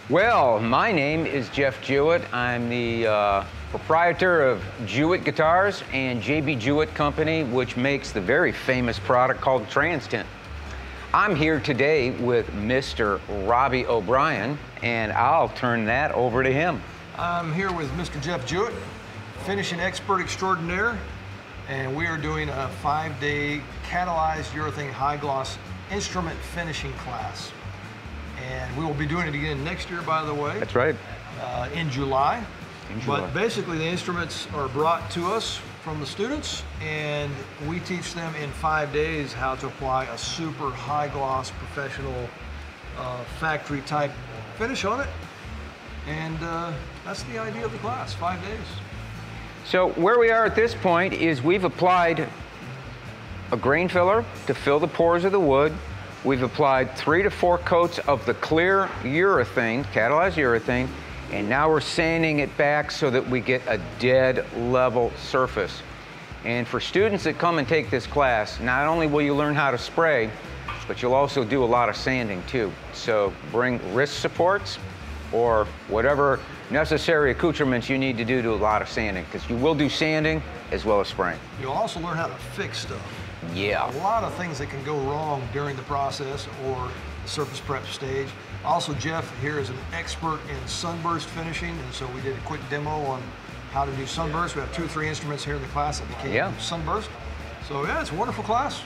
Well, my name is Jeff Jewitt. I'm the proprietor of Jewitt Guitars and JB Jewitt Company, which makes the very famous product called Trans Tint. I'm here today with Mr. Robbie O'Brien, and I'll turn that over to him. I'm here with Mr. Jeff Jewitt, finishing expert extraordinaire, and we are doing a 5-day catalyzed urethane high gloss instrument finishing class. And we will be doing it again next year, by the way. That's right. In July. But basically the instruments are brought to us from the students, and we teach them in 5 days how to apply a super high gloss professional factory type finish on it. And that's the idea of the class, 5 days. So where we are at this point is we've applied a grain filler to fill the pores of the wood. We've applied 3 to 4 coats of the clear urethane, catalyzed urethane, and now we're sanding it back so that we get a dead level surface. And for students that come and take this class, not only will you learn how to spray, but you'll also do a lot of sanding too. So bring wrist supports or whatever necessary accoutrements you need to do a lot of sanding, because you will do sanding as well as spraying. You'll also learn how to fix stuff. Yeah. A lot of things that can go wrong during the process or the surface prep stage. Also, Jeff here is an expert in sunburst finishing, and so we did a quick demo on how to do sunburst. We have 2 or 3 instruments here in the class that became sunburst. So yeah, it's a wonderful class.